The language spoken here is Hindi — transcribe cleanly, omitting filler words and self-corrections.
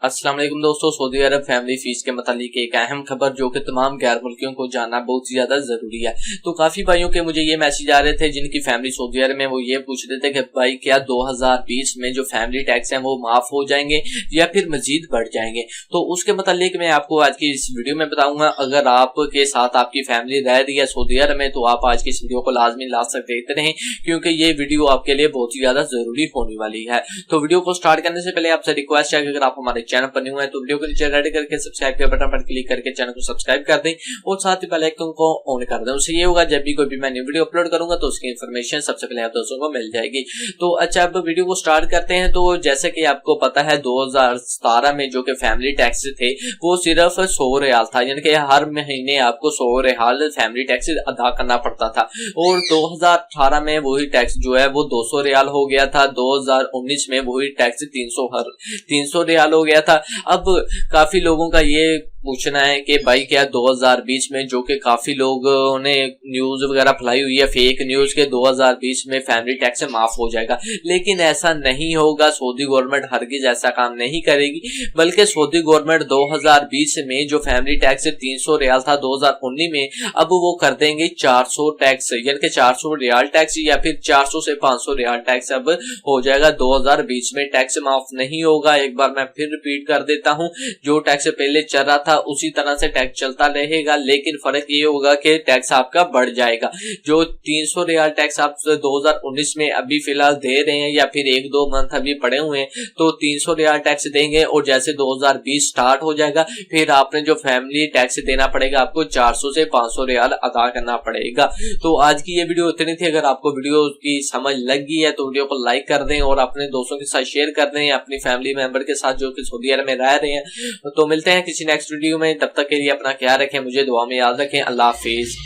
अस्सलाम वालेकुम दोस्तों, सऊदी अरब फैमिली फीस के मतलब एक अहम खबर जो कि तमाम गैर मुल्कियों को जानना बहुत ही ज्यादा जरूरी है। तो काफी भाइयों के मुझे ये मैसेज आ रहे थे जिनकी फैमिली सऊदी अरब में, वो ये पूछ रहे थे कि भाई क्या 2020 में जो फैमिली टैक्स है वो माफ हो जाएंगे या फिर मजीद बढ़ जाएंगे। तो उसके मतलब मैं आपको आज की इस वीडियो में बताऊंगा। अगर आपके साथ आपकी फैमिली रह रही है सऊदी अरब में तो आप आज की इस वीडियो को लाजमी लास्ट तक देखते रहें, क्योंकि ये वीडियो आपके लिए बहुत ही ज्यादा जरूरी होने वाली है। तो वीडियो को स्टार्ट करने से पहले आपसे रिक्वेस्ट है कि अगर आप हमारे चैनल पर न्यू है तो वीडियो को नीचे रेड करके सब्सक्राइब के बटन पर क्लिक करके चैनल को सब्सक्राइब कर दें और साथ ही बेल आइकन को ऑन कर दें। उससे ये होगा जब भी कोई भी मैं न्यू वीडियो अपलोड करूंगा तो उसकी इन्फॉर्मेशन सबसे पहले आप दोस्तों को मिल जाएगी। तो अच्छा, अब वीडियो को स्टार्ट करते हैं। तो जैसे कि आपको पता है 2017 में जो कि फैमिली टैक्स थे वो सिर्फ 100 रियाल था, यानी कि हर महीने आपको 100 रियाल फैमिली टैक्स अदा करना पड़ता था। और 2018 में वही टैक्स जो है वो 200 रियाल हो गया था। 2019 में वही टैक्स 300 रियाल हो गया था। अब काफी लोगों का ये पूछना है कि भाई क्या 2020 में, जो कि काफी लोगों ने न्यूज वगैरह फैलाई हुई है फेक न्यूज के 2020 में फैमिली टैक्स से माफ हो जाएगा, लेकिन ऐसा नहीं होगा। सऊदी गवर्नमेंट हरगिज ऐसा काम नहीं करेगी, बल्कि सऊदी गवर्नमेंट 2020 में जो फैमिली टैक्स 300 रियाल था 2019 में, अब वो कर देंगे 400 टैक्स, यानी कि 400 रियाल टैक्स या फिर 400 से 500 रियाल टैक्स अब हो जाएगा। 2020 में टैक्स माफ नहीं होगा। एक बार मैं फिर रिपीट कर देता हूं, जो टैक्स पहले चल रहा था उसी तरह से टैक्स चलता रहेगा, लेकिन फर्क ये होगा कि टैक्स आपका बढ़ जाएगा। जो 300 रियाल टैक्स आप 2019 में अभी फिलहाल दे रहे हैं या फिर 1-2 मंथ अभी पड़े हुए हैं तो 300 रियाल टैक्स देंगे, और जैसे 2020 स्टार्ट हो जाएगा फिर आपने जो फैमिली टैक्स देना पड़ेगा आपको 400 से 500 रियाल अदा करना पड़ेगा। तो आज की ये वीडियो इतनी थी। अगर आपको वीडियो की समझ लग गई है तो वीडियो को लाइक कर दें और अपने दोस्तों के साथ शेयर कर दें, अपनी फैमिली मेंबर के साथ जो कि सऊदी अरब में रह रहे हैं। तो मिलते हैं किसी नेक्स्ट वीडियो में, तब तक के लिए अपना ख्याल रखें, मुझे दुआ में याद रखें। अल्लाह हाफिज।